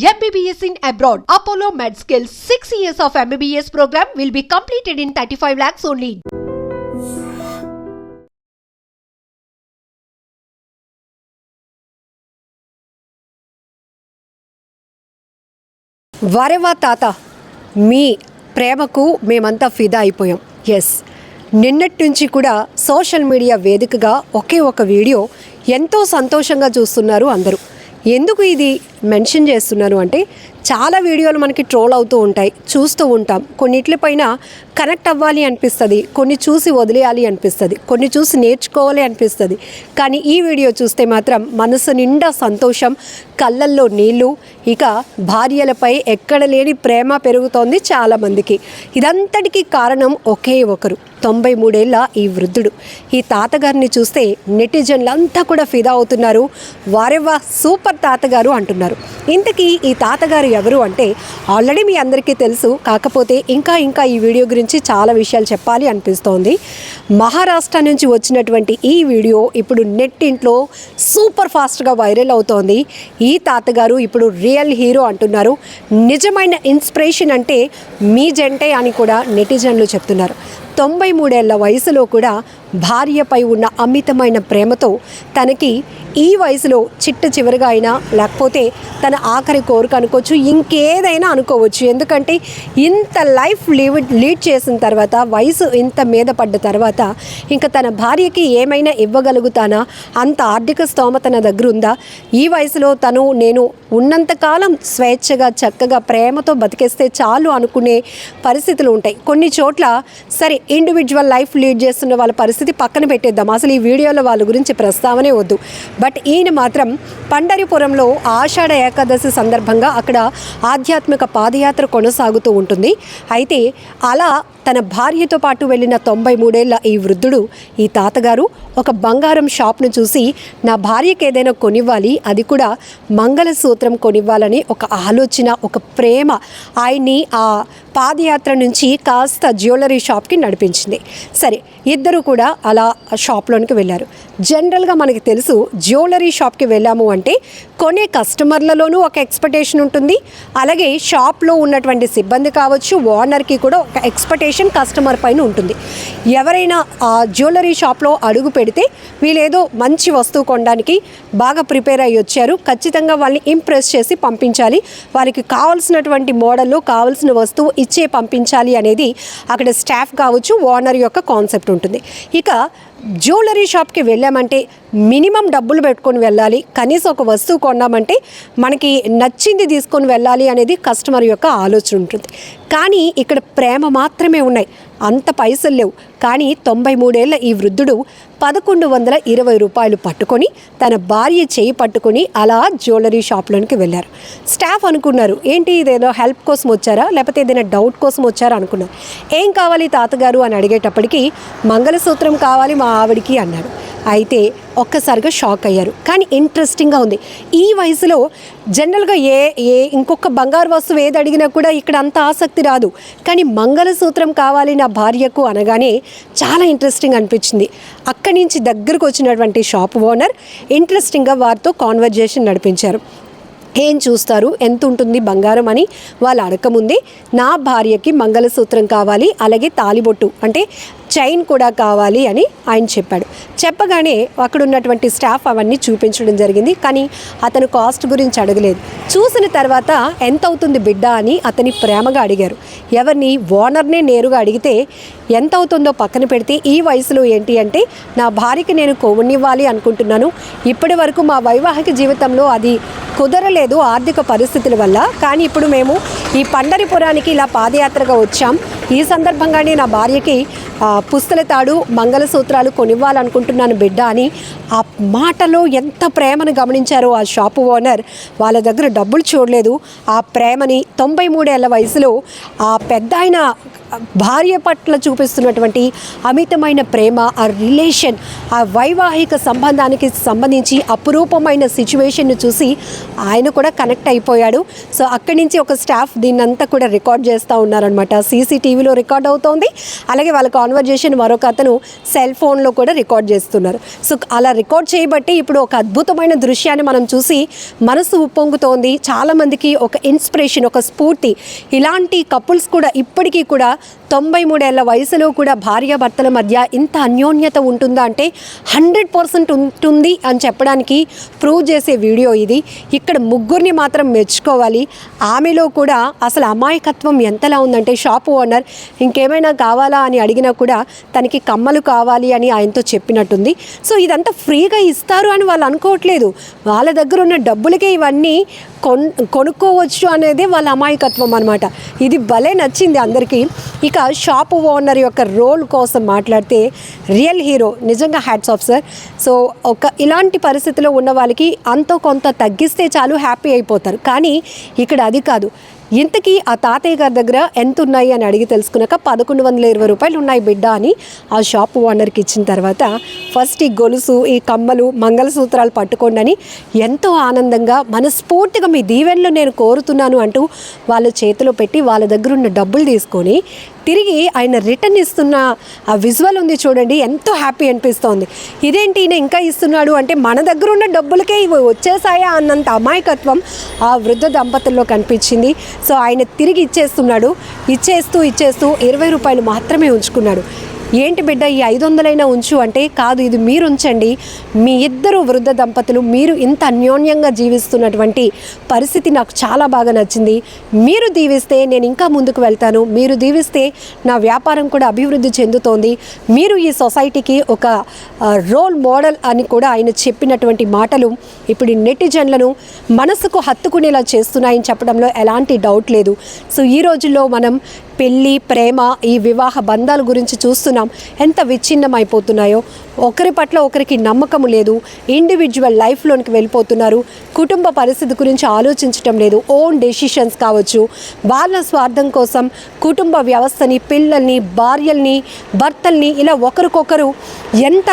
MBBS in abroad. Apollo MedSkill 6 years of MBBS program will be completed in 35 lakhs only. వారేవా తాత, మీ ప్రేమకు మేమంతా ఫిదా అయిపోయాం. ఎస్, నిన్నటి నుంచి కూడా సోషల్ మీడియా వేదికగా ఒకే ఒక వీడియో ఎంతో సంతోషంగా చూస్తున్నారు అందరూ. ఎందుకు ఇది మెన్షన్ చేస్తున్నాను అంటే, చాలా వీడియోలు మనకి ట్రోల్ అవుతూ ఉంటాయి, చూస్తూ ఉంటాం. కొన్నిట్లపైన కనెక్ట్ అవ్వాలి అనిపిస్తుంది, కొన్ని చూసి వదిలేయాలి అనిపిస్తుంది, కొన్ని చూసి నేర్చుకోవాలి అనిపిస్తుంది. కానీ ఈ వీడియో చూస్తే మాత్రం మనసు నిండా సంతోషం, కళ్ళల్లో నీళ్ళు, ఇక భార్యలపై ఎక్కడ లేని ప్రేమ పెరుగుతోంది చాలామందికి. ఇదంతటికీ కారణం ఒకే ఒకరు, 93 ఏళ్ల ఈ వృద్ధుడు. ఈ తాతగారిని చూస్తే నెటిజన్లంతా కూడా ఫిదా అవుతున్నారు. వారెవ్వా సూపర్ తాతగారు అంటున్నారు. ఇంతకీ ఈ తాతగారు ఎవరు అంటే ఆల్రెడీ మీ అందరికీ తెలుసు. కాకపోతే ఇంకా ఈ వీడియో గురించి చాలా విషయాలు చెప్పాలి అనిపిస్తోంది. మహారాష్ట్ర నుంచి వచ్చినటువంటి ఈ వీడియో ఇప్పుడు నెట్టింట్లో సూపర్ ఫాస్ట్గా వైరల్ అవుతోంది. ఈ తాతగారు ఇప్పుడు రియల్ హీరో అంటున్నారు. నిజమైన ఇన్స్పిరేషన్ అంటే మీ జంటే అని కూడా నెటిజన్లు చెప్తున్నారు. 93 ఏళ్ల వయసులో కూడా భార్యపై ఉన్న అమితమైన ప్రేమతో తనకి ఈ వయసులో చిట్ట చివరిగా అయినా, లేకపోతే తన ఆఖరి కోరిక అనుకోవచ్చు, ఇంకేదైనా అనుకోవచ్చు. ఎందుకంటే ఇంత లైఫ్ లీడ్ చేసిన తర్వాత, వయసు ఇంత మీద పడ్డ తర్వాత ఇంకా తన భార్యకి ఏమైనా ఇవ్వగలుగుతానా, అంత ఆర్థిక స్తోమత తన దగ్గర ఉందా, ఈ వయసులో నేను ఉన్నంతకాలం స్వేచ్ఛగా చక్కగా ప్రేమతో బతికేస్తే చాలు అనుకునే పరిస్థితులు ఉంటాయి. కొన్ని చోట్ల సరే ఇండివిజువల్ లైఫ్ లీడ్ చేస్తున్న వాళ్ళ పరిస్థితి పక్కన పెట్టేద్దాం, అసలు ఈ వీడియోలో వాళ్ళ గురించి ప్రస్తావనే వద్దు. బట్ ఈయన మాత్రం పండరిపురంలో ఆషాఢ ఏకాదశి సందర్భంగా అక్కడ ఆధ్యాత్మిక పాదయాత్ర కొనసాగుతూ ఉంటుంది. అయితే అలా తన భార్యతో పాటు వెళ్ళిన 93 ఏళ్ల ఈ వృద్ధుడు, ఈ తాతగారు ఒక బంగారం షాప్ను చూసి నా భార్యకి ఏదైనా కొనివ్వాలి, అది కూడా మంగళసూత్రం కొనివ్వాలని ఒక ఆలోచన, ఒక ప్రేమ ఆయన్ని ఆ పాదయాత్ర నుంచి కాస్త జ్యువెలరీ షాప్కి నడిపించింది. సరే, ఇద్దరు కూడా అలా షాప్లోనికి వెళ్ళారు. జనరల్గా మనకి తెలుసు, జ్యువెలరీ షాప్కి వెళ్ళాము అంటే కొనే కస్టమర్లలోనూ ఒక ఎక్స్పెక్టేషన్ ఉంటుంది, అలాగే షాప్లో ఉన్నటువంటి సిబ్బంది కావచ్చు, ఓనర్కి కూడా ఒక ఎక్స్పెక్టేషన్ కస్టమర్ పైన ఉంటుంది. ఎవరైనా ఆ జ్యువెలరీ షాప్లో అడుగు పెడితే వీళ్ళేదో మంచి వస్తువు కొనడానికి బాగా ప్రిపేర్ అయ్యి వచ్చారు, ఖచ్చితంగా వాళ్ళని ఇంప్రెస్ చేసి పంపించాలి, వాళ్ళకి కావాల్సినటువంటి మోడల్లో కావాల్సిన వస్తువు ఇచ్చే పంపించాలి అనేది అక్కడ స్టాఫ్ కావచ్చు, ఓనర్ యొక్క కాన్సెప్ట్ ఉంటుంది. ఇక జ్యువెలరీ షాప్కి వెళ్ళామంటే మినిమం డబ్బులు పెట్టుకొని వెళ్ళాలి, కనీసం ఒక వస్తువు కొన్నామంటే మనకి నచ్చింది తీసుకొని వెళ్ళాలి అనేది కస్టమర్ యొక్క ఆలోచన ఉంటుంది. కానీ ఇక్కడ ప్రేమ మాత్రమే ఉన్నాయి, అంత పైసలు లేవు. కానీ 93 ఏళ్ల ఈ వృద్ధుడు 1120 రూపాయలు పట్టుకొని తన భార్య చేయి పట్టుకొని అలా జ్యువెలరీ షాప్లోనికి వెళ్ళారు. స్టాఫ్ అనుకున్నారు, ఏంటి ఇదేదో హెల్ప్ కోసం వచ్చారా, లేకపోతే ఏదైనా డౌట్ కోసం వచ్చారా అనుకున్నారు. ఏం కావాలి తాతగారు అని అడిగేటప్పటికి మంగళసూత్రం కావాలి మా ఆవిడికి అన్నాడు. అయితే ఒక్కసారిగా షాక్ అయ్యారు. కానీ ఇంట్రెస్టింగ్గా ఉంది, ఈ వయసులో జనరల్గా ఇంకొక బంగారు వస్తువు ఏది అడిగినా కూడా ఇక్కడ అంత ఆసక్తి రాదు. కానీ మంగళసూత్రం కావాలి నా భార్యకు అనగానే చాలా ఇంట్రెస్టింగ్ అనిపించింది. అక్కడి నుంచి దగ్గరకు వచ్చినటువంటి షాప్ ఓనర్ ఇంట్రెస్టింగ్గా వారితో కాన్వర్జేషన్ నడిపించారు. ఏం చూస్తారు, ఎంత ఉంటుంది బంగారం అని వాళ్ళు అడగముందే నా భార్యకి మంగళసూత్రం కావాలి, అలాగే తాలిబొట్టు అంటే చైన్ కూడా కావాలి అని ఆయన చెప్పాడు. చెప్పగానే అక్కడ ఉన్నటువంటి స్టాఫ్ అవన్నీ చూపించడం జరిగింది. కానీ అతను కాస్ట్ గురించి అడగలేదు. చూసిన తర్వాత ఎంత అవుతుంది బిడ్డ అని అతని ప్రేమగా అడిగారు. ఎవరిని, ఓనర్నే నేరుగా అడిగితే ఎంత అవుతుందో పక్కన పెడితే ఈ వయసులో ఏంటి అంటే నా భార్యకి నేను కొనివ్వాలి అనుకుంటున్నాను, ఇప్పటి వరకు మా వైవాహిక జీవితంలో అది కుదరలేదు ఆర్థిక పరిస్థితుల వల్ల, కానీ ఇప్పుడు మేము ఈ పండరిపురానికి ఇలా పాదయాత్రగా వచ్చాం, ఈ సందర్భంగానే నా భార్యకి పుస్తల తాడు మంగళసూత్రాలు కొనివ్వాలనుకుంటున్నాను బిడ్డ అని ఆ మాటలో ఎంత ప్రేమను గమనించారో ఆ షాపు ఓనర్. వాళ్ళ దగ్గర డబ్బులు చూడలేదు, ఆ ప్రేమని 93 ఏళ్ల వయసులో ఆ పెద్ద ఆయన భార్య పట్ల చూపిస్తున్నటువంటి అమితమైన ప్రేమ, ఆ రిలేషన్, ఆ వైవాహిక సంబంధానికి సంబంధించి అపురూపమైన సిచ్యువేషన్ను చూసి ఆయన కూడా కనెక్ట్ అయిపోయాడు. సో అక్కడి నుంచి ఒక స్టాఫ్ దీన్నంతా కూడా రికార్డ్ చేస్తూ ఉన్నారనమాట. సీసీటీవీ సీసీటీవీలో రికార్డ్ అవుతోంది. అలాగే వాళ్ళ కాన్వర్జేషన్ మరొక అతను సెల్ ఫోన్లో కూడా రికార్డ్ చేస్తున్నారు. సో అలా రికార్డ్ చేయబట్టి ఇప్పుడు ఒక అద్భుతమైన దృశ్యాన్ని మనం చూసి మనసు ఉప్పొంగుతోంది. చాలామందికి ఒక ఇన్స్పిరేషన్, ఒక స్ఫూర్తి. ఇలాంటి కపుల్స్ కూడా ఇప్పటికీ కూడా 93 ఏళ్ల వయసులో కూడా భార్యాభర్తల మధ్య ఇంత అన్యోన్యత ఉంటుందా అంటే 100% ఉంటుంది అని చెప్పడానికి ప్రూవ్ చేసే వీడియో ఇది. ఇక్కడ ముగ్గురిని మాత్రం మెచ్చుకోవాలి. ఆమెలో కూడా అసలు అమాయకత్వం ఎంతలా ఉందంటే, షాప్ ఓనర్ ఇంకేమైనా కావాలా అని అడిగినా కూడా తనకి కమ్మలు కావాలి అని ఆయనతో చెప్పినట్టుంది. సో ఇదంతా ఫ్రీగా ఇస్తారు అని వాళ్ళు అనుకోవట్లేదు. వాళ్ళ దగ్గర ఉన్న డబ్బులకే ఇవన్నీ కొనుక్కోవచ్చు అనేది వాళ్ళ అమాయకత్వం అనమాట. ఇది భలే నచ్చింది అందరికీ. ఇక షాప్ ఓనర్ యొక్క రోల్ కోసం మాట్లాడితే రియల్ హీరో, నిజంగా హ్యాట్స్ ఆఫ్ సార్. సో ఇలాంటి పరిస్థితిలో ఉన్న వాళ్ళకి అంతో కొంత తగ్గిస్తే చాలు హ్యాపీ అయిపోతారు. కానీ ఇక్కడ అది కాదు. ఇంతకీ ఆ తాతయ్య గారి దగ్గర ఎంత ఉన్నాయి అని అడిగి తెలుసుకున్నాక 1120 రూపాయలు ఉన్నాయి బిడ్డ అని ఆ షాప్ ఓనర్కి ఇచ్చిన తర్వాత ఫస్ట్ ఈ గొలుసు, ఈ కమ్మలు, మంగళసూత్రాలు పట్టుకోండి అని ఎంతో ఆనందంగా మనస్ఫూర్తిగా మీ దీవెనలు నేను కోరుతున్నాను అంటూ వాళ్ళ చేతిలో పెట్టి వాళ్ళ దగ్గర ఉన్న డబ్బులు తీసుకొని తిరిగి ఆయన రిటర్న్ ఇస్తున్న ఆ విజువల్ ఉంది చూడండి, ఎంతో హ్యాపీ అనిపిస్తోంది. ఇదేంటి ఈయన ఇంకా ఇస్తున్నాడు అంటే మన దగ్గర ఉన్న డబ్బులకే ఇవి వచ్చేసాయా అన్నంత అమాయకత్వం ఆ వృద్ధ దంపతుల్లో కనిపించింది. సో ఆయన తిరిగి ఇచ్చేస్తున్నాడు. ఇచ్చేస్తూ 20 రూపాయలు మాత్రమే ఉంచుకున్నాడు. ఏంటి బిడ్డ ఈ 500 ఉంచు అంటే, కాదు ఇది మీరు ఉంచండి, మీ ఇద్దరు వృద్ధ దంపతులు మీరు ఇంత అన్యోన్యంగా జీవిస్తున్నటువంటి పరిస్థితి నాకు చాలా బాగా నచ్చింది. మీరు దీవిస్తే నేను ఇంకా ముందుకు వెళ్తాను, మీరు దీవిస్తే నా వ్యాపారం కూడా అభివృద్ధి చెందుతోంది, మీరు ఈ సొసైటీకి ఒక రోల్ మోడల్ అని కూడా ఆయన చెప్పినటువంటి మాటలు ఇప్పుడు నెటిజన్లను మనసుకు హత్తుకునేలా చేస్తున్నాయని చెప్పడంలో ఎలాంటి డౌట్ లేదు. సో ఈ రోజుల్లో మనం పెళ్ళి, ప్రేమ, ఈ వివాహ బంధాల గురించి చూస్తున్నాం ఎంత విచ్ఛిన్నమైపోతున్నాయో. ఒకరి పట్ల ఒకరికి నమ్మకం లేదు. ఇండివిజువల్ లైఫ్లోనికి వెళ్ళిపోతున్నారు. కుటుంబ పరిస్థితి గురించి ఆలోచించటం లేదు. ఓన్ డెసిషన్స్ కావచ్చు, వాళ్ళ స్వార్థం కోసం కుటుంబ వ్యవస్థని, పిల్లల్ని, భార్యల్ని, భర్తల్ని ఇలా ఒకరికొకరు ఎంత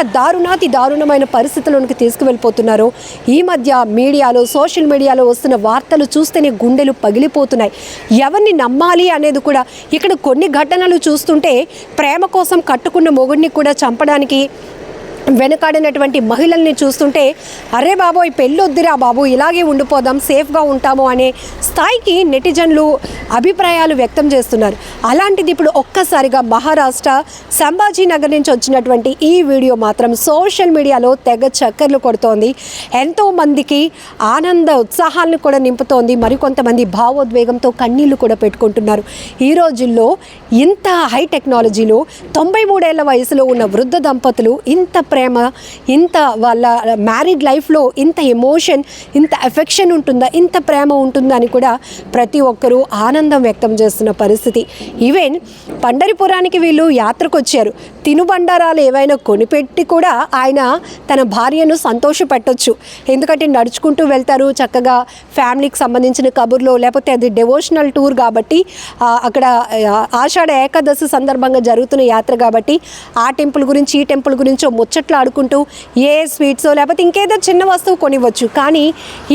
దారుణమైన పరిస్థితుల్లోనికి తీసుకువెళ్ళిపోతున్నారో ఈ మధ్య మీడియాలో, సోషల్ మీడియాలో వస్తున్న వార్తలు చూస్తేనే గుండెలు పగిలిపోతున్నాయి. ఎవరిని నమ్మాలి అనేది కూడా ఇక్కడ కొన్ని ఘటనలు చూస్తుంటే ప్రేమ కోసం కట్టుకున్న మొగుడిని కూడా చంపడానికి వెనకాడినటువంటి మహిళల్ని చూస్తుంటే అరే బాబోయ్ పెళ్ళొద్దురా బాబు, ఇలాగే ఉండిపోదాం, సేఫ్గా ఉంటాము అనే స్థాయికి నెటిజన్లు అభిప్రాయాలు వ్యక్తం చేస్తున్నారు. అలాంటిది ఇప్పుడు ఒక్కసారిగా మహారాష్ట్ర సంభాజీనగర్ నుంచి వచ్చినటువంటి ఈ వీడియో మాత్రం సోషల్ మీడియాలో తెగ చక్కర్లు కొడుతోంది. ఎంతోమందికి ఆనంద ఉత్సాహాలను కూడా నింపుతోంది. మరికొంతమంది భావోద్వేగంతో కన్నీళ్లు కూడా పెట్టుకుంటున్నారు. ఈ రోజుల్లో ఇంత హై టెక్నాలజీలో 93 ఏళ్ల వయసులో ఉన్న వృద్ధ దంపతులు ఇంత ప్రేమ, ఇంత వాళ్ళ మ్యారీడ్ లైఫ్లో ఇంత ఎమోషన్, ఇంత ఎఫెక్షన్ ఉంటుందా, ఇంత ప్రేమ ఉంటుందా అని కూడా ప్రతి ఒక్కరూ ఆనందం వ్యక్తం చేస్తున్న పరిస్థితి. ఈవెన్ పండరిపురానికి వీళ్ళు యాత్రకు వచ్చారు. తినుబండారాలు ఏవైనా కొనిపెట్టి కూడా ఆయన తన భార్యను సంతోషపెట్టొచ్చు. ఎందుకంటే నడుచుకుంటూ వెళ్తారు, చక్కగా ఫ్యామిలీకి సంబంధించిన కబుర్లో, లేకపోతే అది డెవోషనల్ టూర్ కాబట్టి అక్కడ ఆషాఢ ఏకాదశి సందర్భంగా జరుగుతున్న యాత్ర కాబట్టి ఆ టెంపుల్ గురించి ఈ టెంపుల్ గురించో ముచ్చట్లు ఆడుకుంటూ ఏ స్వీట్సో లేకపోతే ఇంకేదో చిన్న వస్తువు కొనివ్వచ్చు. కానీ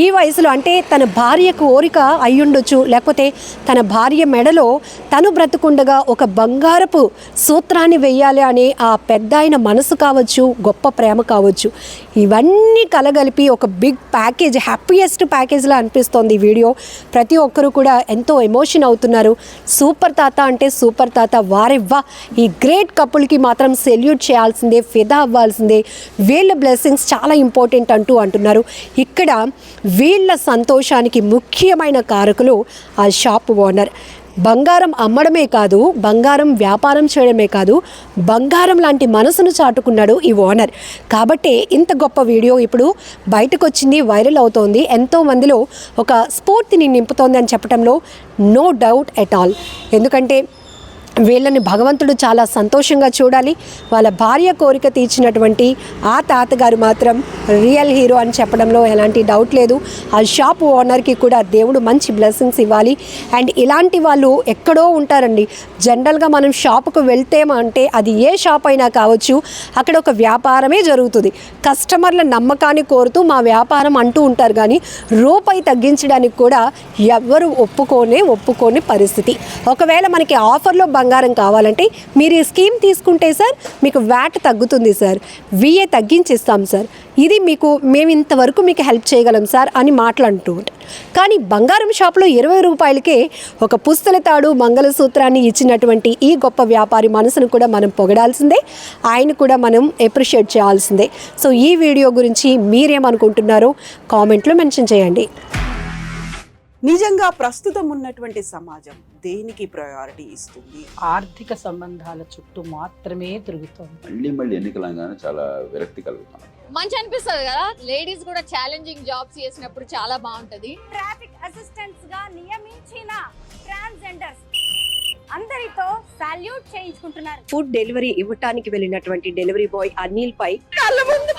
ఈ వయసులో అంటే తన భార్యకు ఓరిక అయ్యుండొచ్చు, లేకపోతే తన భార్య మెడలో తను బ్రతుకుండగా ఒక బంగారపు సూత్రాన్ని వెయ్యాలి అనే ఆ పెద్ద ఆయన మనసు కావచ్చు, గొప్ప ప్రేమ కావచ్చు, ఇవన్నీ కలగలిపి ఒక బిగ్ ప్యాకేజ్, హ్యాపీయెస్ట్ ప్యాకేజ్లా అనిపిస్తోంది ఈ వీడియో. ప్రతి ఒక్కరూ కూడా ఎంతో ఎమోషన్ అవుతున్నారు. సూపర్ తాత అంటే సూపర్ తాత, వారెవ్వా ఈ గ్రేట్ కపుల్కి మాత్రం సెల్యూట్ చేయాల్సిందే, ఫిదా అవ్వాల్సిందే. వీళ్ళ బ్లెస్సింగ్స్ చాలా ఇంపార్టెంట్ అంటున్నారు. ఇక్కడ వీళ్ళ సంతోషానికి ముఖ్యమైన కారకులు ఆ షాప్ ఓనర్. బంగారం అమ్మడమే కాదు, బంగారం వ్యాపారం చేయడమే కాదు, బంగారం లాంటి మనసును చాటుకున్నాడు ఈ ఓనర్. కాబట్టి ఇంత గొప్ప వీడియో ఇప్పుడు బయటకు వచ్చింది, వైరల్ అవుతోంది, ఎంతో మందిలో ఒక స్ఫూర్తిని నింపుతోంది అని చెప్పడంలో నో డౌట్ ఎట్ ఆల్. ఎందుకంటే వీళ్ళని భగవంతుడు చాలా సంతోషంగా చూడాలి. వాళ్ళ భార్య కోరిక తీర్చినటువంటి ఆ తాతగారు మాత్రం రియల్ హీరో అని చెప్పడంలో ఎలాంటి డౌట్ లేదు. ఆ షాప్ ఓనర్కి కూడా దేవుడు మంచి బ్లెస్సింగ్స్ ఇవ్వాలి. అండ్ ఇలాంటి వాళ్ళు ఎక్కడో ఉంటారండి. జనరల్గా మనం షాపుకు వెళ్తేమంటే అది ఏ షాప్ అయినా కావచ్చు, అక్కడ ఒక వ్యాపారమే జరుగుతుంది. కస్టమర్ల నమ్మకాన్ని కోరుతూ మా వ్యాపారం అంటూ ఉంటారు. కానీ రూపాయి తగ్గించడానికి కూడా ఎవ్వరు ఒప్పుకోని పరిస్థితి. ఒకవేళ మనకి ఆఫర్లో బంగారం కావాలంటే మీరు ఈ స్కీమ్ తీసుకుంటే సార్ మీకు వ్యాట్ తగ్గుతుంది సార్, విఏ తగ్గించిస్తాం సార్, ఇది మీకు మేము ఇంతవరకు మీకు హెల్ప్ చేయగలం సార్ అని మాట్లాడుతూ ఉంటారు. కానీ బంగారం షాప్లో 20 రూపాయలకే ఒక పుస్తల తాడు మంగళసూత్రాన్ని ఇచ్చినటువంటి ఈ గొప్ప వ్యాపారి మనసును కూడా మనం పొగడాల్సిందే, ఆయన కూడా మనం అప్రిషియేట్ చేయాల్సిందే. సో ఈ వీడియో గురించి మీరేమనుకుంటున్నారో కామెంట్లో మెన్షన్ చేయండి. నిజంగా ప్రస్తుతం ఉన్నటువంటి సమాజం దేనికి ప్రయారిటీ ఇస్తుంది? ఆర్థిక సంబంధాల చుట్టూ మాత్రమే తిరుగుతుంది. మళ్ళీ ఎన్నికలంగానే చాలా విరక్తి కలుగుతాను. మంచి అనిపిస్తుంది కదా, లేడీస్ కూడా ఛాలెంజింగ్ జాబ్స్ చేసినప్పుడు చాలా బాగుంటది. ట్రాఫిక్ అసిస్టెంట్స్ గా నియమించిన ట్రాన్స్జెండర్స్ అందరితో సాల్యూట్ చేయించుకుంటున్నారు. ఫుడ్ డెలివరీ ఇవ్వటానికి వెళ్ళినటువంటి డెలివరీ బాయ్ అనిల్ పై కళ్ళ ముందు